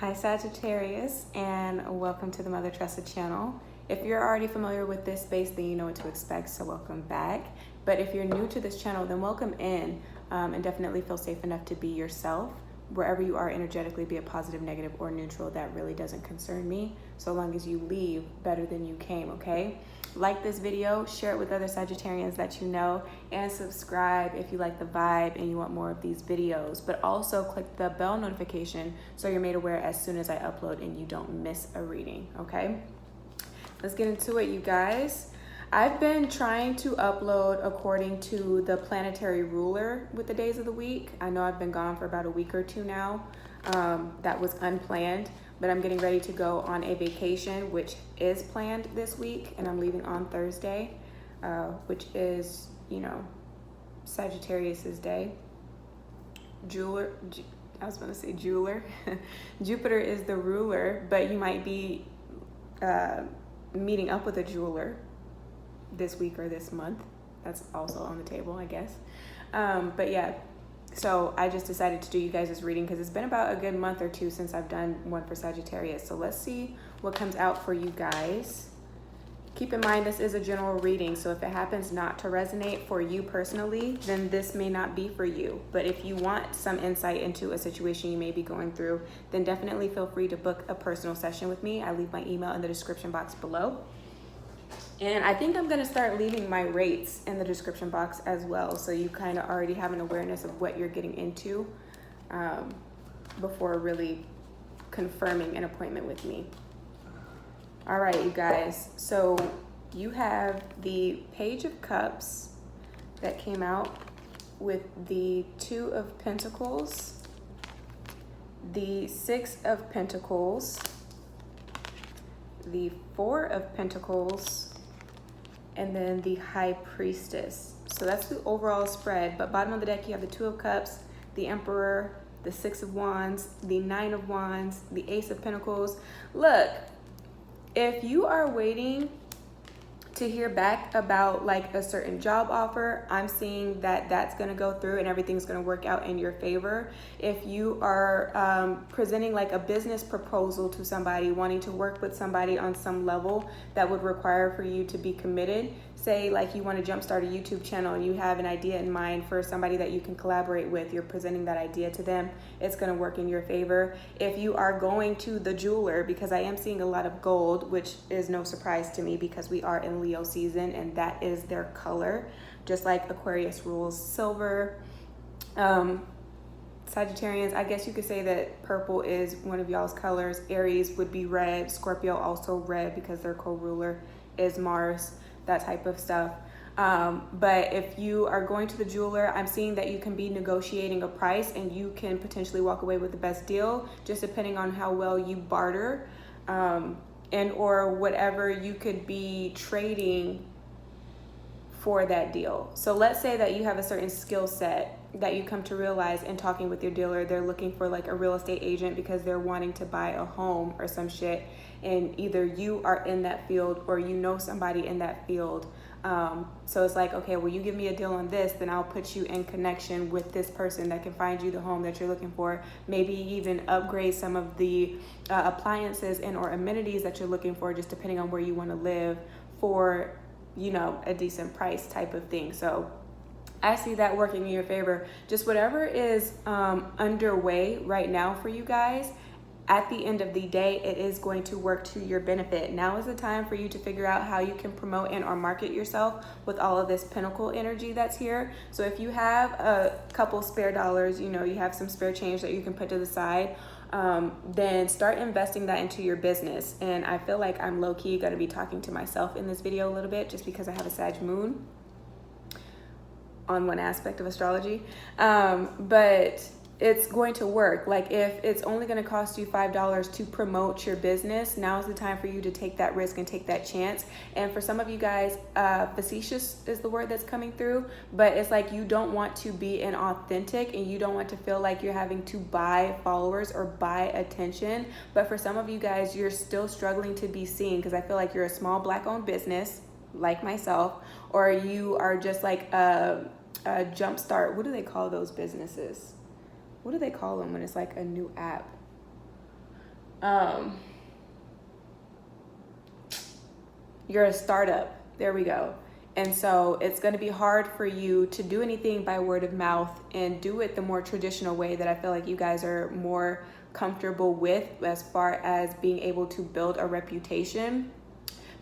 Hi Sagittarius, and welcome to the Mother Tressa channel. If you're already familiar with this space, then you know what to expect, so welcome back. But if you're new to this channel, then welcome in, and definitely feel safe enough to be yourself. Wherever you are energetically, be it positive, negative, or neutral, that really doesn't concern me, so long as you leave better than you came, okay? Like this video, share it with other Sagittarians that you know, and subscribe if you like the vibe and you want more of these videos. But also click the bell notification so you're made aware as soon as I upload and you don't miss a reading, okay? Let's get into it, you guys. I've been trying to upload according to the planetary ruler with the days of the week. I know I've been gone for about a week or two now. That was unplanned, but I'm getting ready to go on a vacation, which is planned this week, and I'm leaving on Thursday, which is, you know, Sagittarius's day. Jeweler. Jupiter is the ruler, but you might be meeting up with a jeweler this week or this month. That's also on the table, I guess. But yeah, so I just decided to do you guys' reading because it's been about a good month or two since I've done one for Sagittarius. So let's see what comes out for you guys. Keep in mind, this is a general reading, so if it happens not to resonate for you personally, then this may not be for you. But if you want some insight into a situation you may be going through, then definitely feel free to book a personal session with me. I leave my email in the description box below. And I think I'm gonna start leaving my rates in the description box as well, so you kind of already have an awareness of what you're getting into before really confirming an appointment with me. All right, you guys, so you have the Page of Cups that came out with the Two of Pentacles, the Six of Pentacles, the Four of Pentacles, and then the High Priestess. So that's the overall spread, but bottom of the deck you have the Two of Cups, the Emperor, the Six of Wands, the Nine of Wands, the Ace of Pentacles. Look, if you are waiting to hear back about like a certain job offer, I'm seeing that that's going to go through and everything's going to work out in your favor. If you are presenting like a business proposal to somebody, wanting to work with somebody on some level that would require for you to be committed, say like you want to jumpstart a YouTube channel and you have an idea in mind for somebody that you can collaborate with, you're presenting that idea to them, it's going to work in your favor. If you are going to the jeweler, because I am seeing a lot of gold, which is no surprise to me because we are in Leo season and that is their color, just like Aquarius rules silver. Sagittarians, I guess you could say that purple is one of y'all's colors. Aries would be red, Scorpio also red because their co-ruler is Mars, that type of stuff. But if you are going to the jeweler, I'm seeing that you can be negotiating a price and you can potentially walk away with the best deal, just depending on how well you barter, and or whatever you could be trading for that deal. So let's say that you have a certain skill set that you come to realize in talking with your dealer, they're looking for like a real estate agent because they're wanting to buy a home or some shit, and either you are in that field or you know somebody in that field. So it's like, okay, well, you give me a deal on this, then I'll put you in connection with this person that can find you the home that you're looking for, maybe even upgrade some of the appliances and or amenities that you're looking for, just depending on where you want to live, for, you know, a decent price type of thing. So I see that working in your favor. Just whatever is underway right now for you guys, at the end of the day, it is going to work to your benefit. Now is the time for you to figure out how you can promote and or market yourself with all of this Pentacle energy that's here. So if you have a couple spare dollars, you know, you have some spare change that you can put to the side, then start investing that into your business. And I feel like I'm low-key going to be talking to myself in this video a little bit just because I have a Sag moon on one aspect of astrology, but it's going to work. Like if it's only going to cost you $5 to promote your business, now is the time for you to take that risk and take that chance. And for some of you guys, facetious is the word that's coming through, but it's like you don't want to be inauthentic and you don't want to feel like you're having to buy followers or buy attention. But for some of you guys, you're still struggling to be seen because I feel like you're a small Black owned business like myself, or you are just like a jumpstart. What do they call those businesses? What do they call them when it's like a new app? um, you're a startup. There we go. And so it's going to be hard for you to do anything by word of mouth and do it the more traditional way that I feel like you guys are more comfortable with, as far as being able to build a reputation,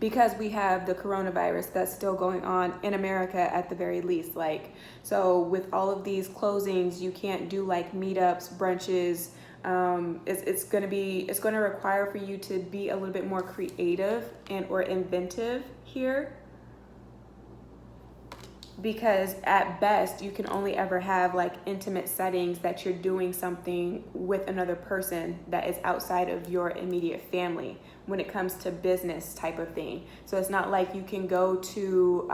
because we have the coronavirus that's still going on in America at the very least. Like, so with all of these closings, you can't do like meetups, brunches. It's going to require for you to be a little bit more creative and or inventive here, because at best you can only ever have like intimate settings that you're doing something with another person that is outside of your immediate family when it comes to business type of thing. So it's not like you can go to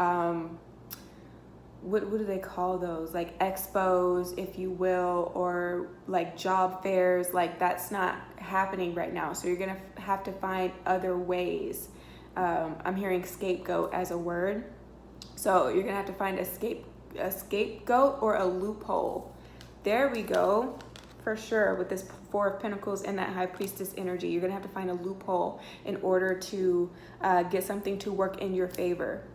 what do they call those, like expos, if you will, or like job fairs. Like, that's not happening right now, so you're gonna have to find other ways. I'm hearing scapegoat as a word. So you're gonna have to find a scapegoat or a loophole. There we go, for sure. With this Four of Pentacles and that High Priestess energy, you're gonna have to find a loophole in order to get something to work in your favor.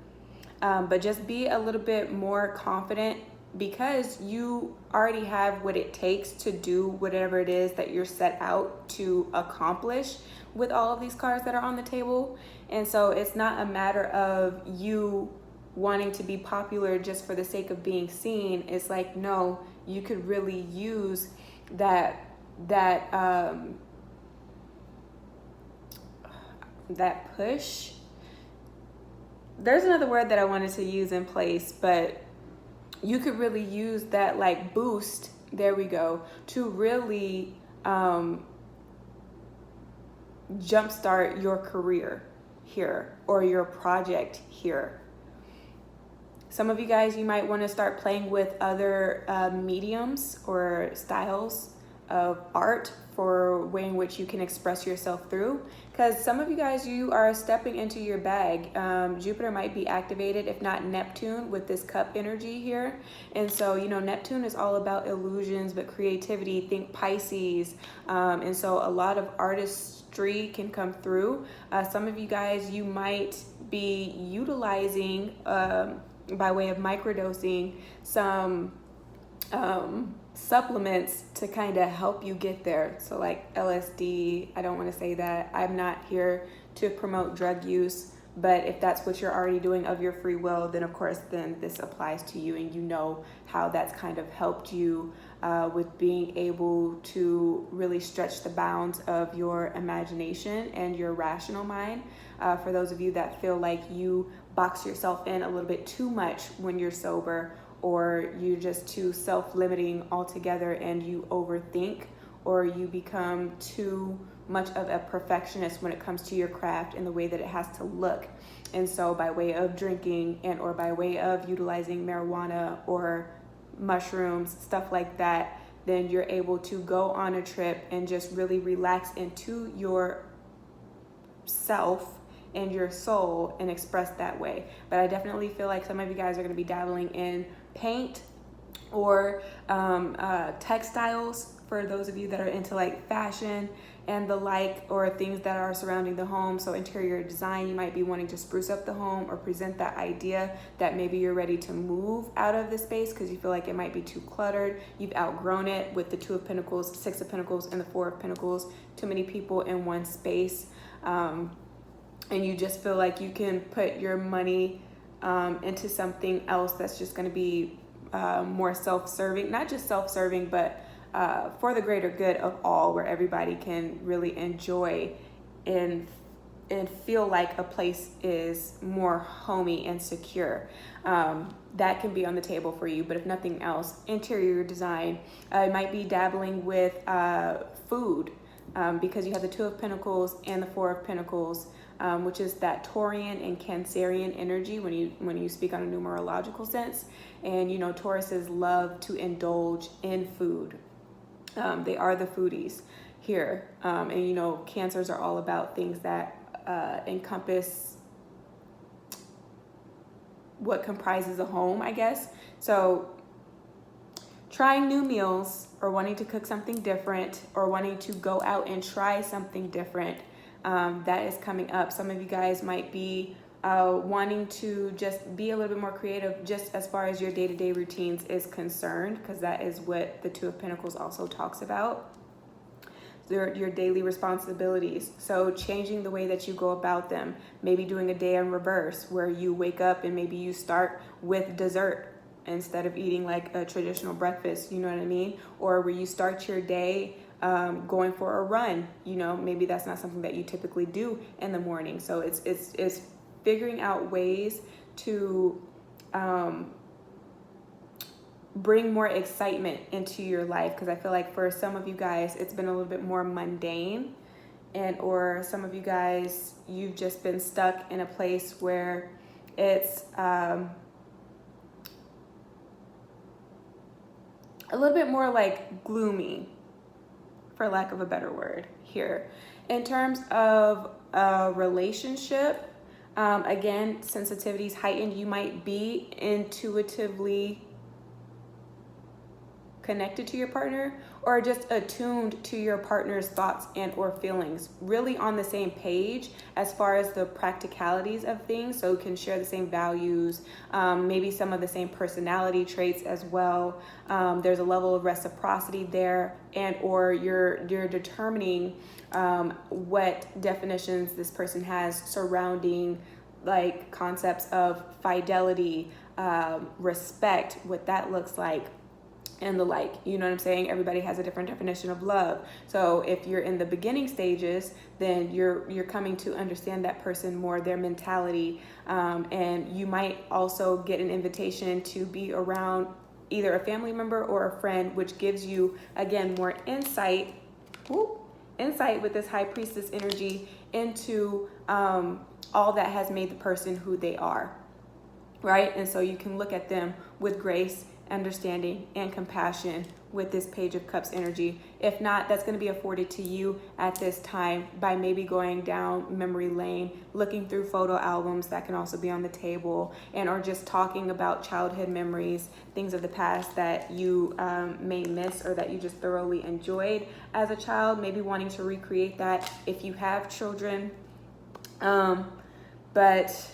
But just be a little bit more confident, because you already have what it takes to do whatever it is that you're set out to accomplish with all of these cards that are on the table. And so it's not a matter of you wanting to be popular just for the sake of being seen. It's like, no, you could really use that push. There's another word that I wanted to use in place, but you could really use that like boost, there we go, to really jumpstart your career here or your project here. Some of you guys, you might want to start playing with other mediums or styles of art for way in which you can express yourself through, because some of you guys, you are stepping into your bag. Jupiter might be activated, if not Neptune, with this cup energy here. And so, you know, Neptune is all about illusions, but creativity, think Pisces. And so a lot of artistry can come through. Some of you guys, you might be utilizing by way of microdosing some supplements to kind of help you get there. So like LSD, I don't want to say that. I'm not here to promote drug use, but if that's what you're already doing of your free will, then of course, then this applies to you, and you know how that's kind of helped you with being able to really stretch the bounds of your imagination and your rational mind. For those of you that feel like you box yourself in a little bit too much when you're sober, or you're just too self-limiting altogether and you overthink, or you become too much of a perfectionist when it comes to your craft and the way that it has to look. And so by way of drinking and or by way of utilizing marijuana or mushrooms, stuff like that, then you're able to go on a trip and just really relax into your self and your soul and express that way. But I definitely feel like some of you guys are going to be dabbling in paint or textiles, for those of you that are into like fashion and the like, or things that are surrounding the home. So interior design, you might be wanting to spruce up the home or present that idea that maybe you're ready to move out of the space because you feel like it might be too cluttered. You've outgrown it with the Two of Pentacles, Six of Pentacles, and the Four of Pentacles. Too many people in one space. And you just feel like you can put your money into something else that's just going to be more self-serving, not just self-serving, but for the greater good of all, where everybody can really enjoy and feel like a place is more homey and secure. That can be on the table for you. But if nothing else, interior design, it might be dabbling with food, because you have the Two of Pentacles and the Four of Pentacles, which is that Taurian and Cancerian energy when you speak on a numerological sense. And you know, Tauruses love to indulge in food. They are the foodies here. And you know, Cancers are all about things that encompass what comprises a home, I guess. So trying new meals or wanting to cook something different or wanting to go out and try something different, that is coming up. Some of you guys might be wanting to just be a little bit more creative just as far as your day-to-day routines is concerned, because that is what the Two of Pentacles also talks about. Your daily responsibilities. So changing the way that you go about them, maybe doing a day in reverse where you wake up and maybe you start with dessert instead of eating like a traditional breakfast, you know what I mean? Or where you start your day going for a run, you know, maybe that's not something that you typically do in the morning. So it's figuring out ways to bring more excitement into your life, because I feel like for some of you guys it's been a little bit more mundane, and or some of you guys, you've just been stuck in a place where it's a little bit more like gloomy, for lack of a better word here. In terms of a relationship, again, sensitivity's heightened. You might be intuitively connected to your partner, or just attuned to your partner's thoughts and or feelings, really on the same page as far as the practicalities of things, so you can share the same values, maybe some of the same personality traits as well. There's a level of reciprocity there, and or you're determining what definitions this person has surrounding like concepts of fidelity, respect, what that looks like, and the like, you know what I'm saying? Everybody has a different definition of love. So if you're in the beginning stages, then you're coming to understand that person more, their mentality, and you might also get an invitation to be around either a family member or a friend, which gives you, again, more insight with this High Priestess energy into all that has made the person who they are, right? And so you can look at them with grace, understanding, and compassion with this Page of Cups energy. If not, that's going to be afforded to you at this time by maybe going down memory lane, looking through photo albums that can also be on the table, and or just talking about childhood memories, things of the past that you may miss or that you just thoroughly enjoyed as a child, maybe wanting to recreate that if you have children. But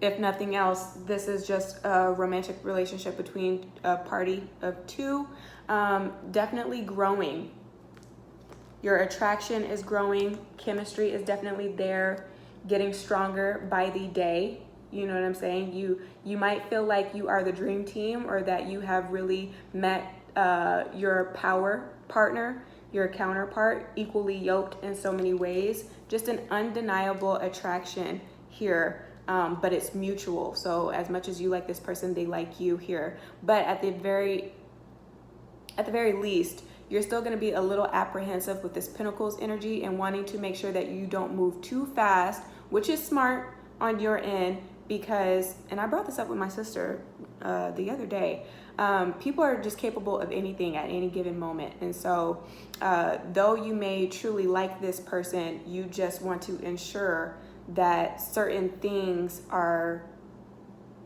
if nothing else, this is just a romantic relationship between a party of two, definitely growing. Your attraction is growing. Chemistry is definitely there, getting stronger by the day. You know what I'm saying? You might feel like you are the dream team, or that you have really met your power partner, your counterpart, equally yoked in so many ways. Just an undeniable attraction here. But it's mutual. So as much as you like this person, they like you here. But at the very least, you're still going to be a little apprehensive with this Pentacles energy and wanting to make sure that you don't move too fast, which is smart on your end, because, and I brought this up with my sister the other day, people are just capable of anything at any given moment. And so though you may truly like this person, you just want to ensure that certain things are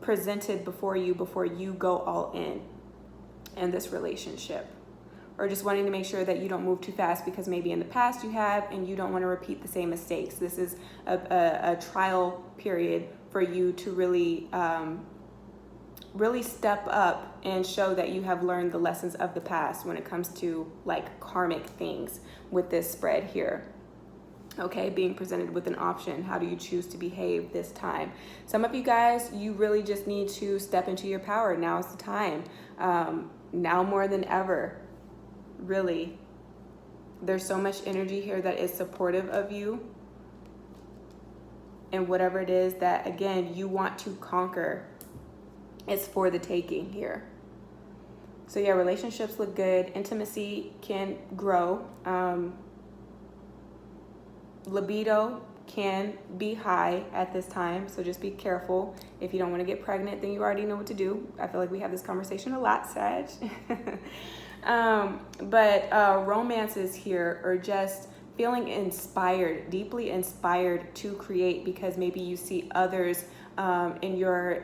presented before you go all in this relationship, or just wanting to make sure that you don't move too fast, because maybe in the past you have, and you don't want to repeat the same mistakes. This is a trial period for you to really step up and show that you have learned the lessons of the past when it comes to like karmic things with this spread here. Okay, being presented with an option. How do you choose to behave this time? Some of you guys, you really just need to step into your power. Now is the time. Now more than ever, really. There's so much energy here that is supportive of you. And whatever it is that, again, you want to conquer, it's for the taking here. So yeah, relationships look good. Intimacy can grow. Libido can be high at this time, so just be careful. If you don't want to get pregnant, then you already know what to do. I feel like we have this conversation a lot, Sag. But romances here are just feeling inspired, deeply inspired to create, because maybe you see others in your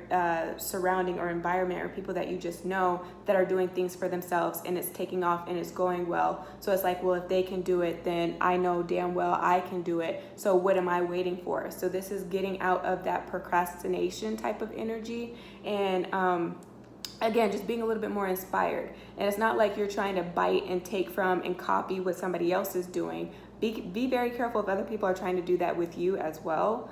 surrounding or environment, or people that you just know that are doing things for themselves and it's taking off and it's going well. So it's like, well, if they can do it, then I know damn well I can do it. So what am I waiting for? So this is getting out of that procrastination type of energy, and again, just being a little bit more inspired. And it's not like you're trying to bite and take from and copy what somebody else is doing. Be very careful if other people are trying to do that with you as well.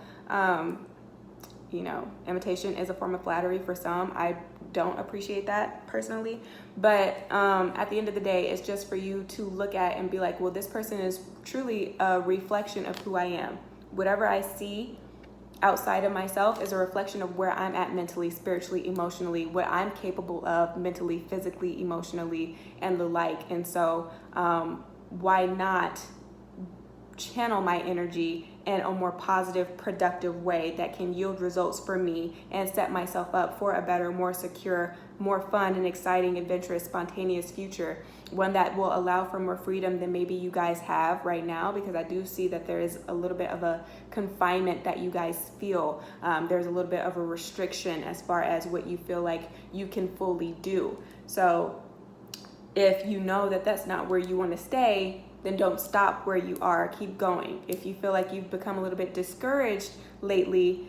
You know, imitation is a form of flattery for some. I don't appreciate that personally. But at the end of the day, it's just for you to look at and be like, well, this person is truly a reflection of who I am. Whatever I see outside of myself is a reflection of where I'm at mentally, spiritually, emotionally, what I'm capable of mentally, physically, emotionally, and the like. And so why not channel my energy in a more positive, productive way that can yield results for me and set myself up for a better, more secure, more fun and exciting, adventurous, spontaneous future, one that will allow for more freedom than maybe you guys have right now, because I do see that there is a little bit of a confinement that you guys feel. There's a little bit of a restriction as far as what you feel like you can fully do. So if you know that that's not where you want to stay, then don't stop where you are. Keep going. If you feel like you've become a little bit discouraged lately,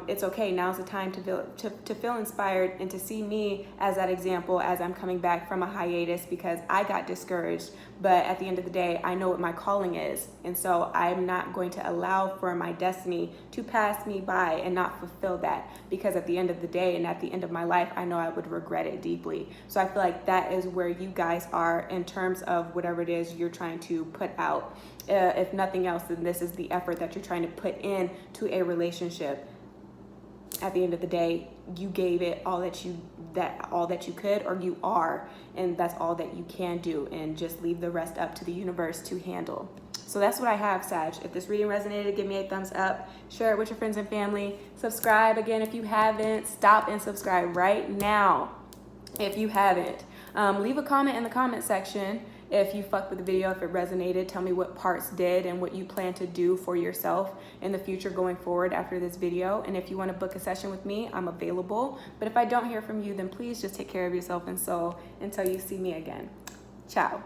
it's okay. Now's the time to feel inspired and to see me as that example as I'm coming back from a hiatus, because I got discouraged. But at the end of the day, I know what my calling is. And so I'm not going to allow for my destiny to pass me by and not fulfill that, because at the end of the day and at the end of my life, I know I would regret it deeply. So I feel like that is where you guys are in terms of whatever it is you're trying to put out. If nothing else, then this is the effort that you're trying to put in to a relationship. At the end of the day, you gave it all that you could, or you are, and that's all that you can do, and just leave the rest up to the universe to handle. So that's what I have, Sag. If this reading resonated, give me a thumbs up, share it with your friends and family, subscribe again if you haven't. Stop and subscribe right now if you haven't. Leave a comment in the comment section if you fucked with the video, if it resonated. Tell me what parts did and what you plan to do for yourself in the future going forward after this video. And if you want to book a session with me, I'm available. But if I don't hear from you, then please just take care of yourself and soul until you see me again. Ciao.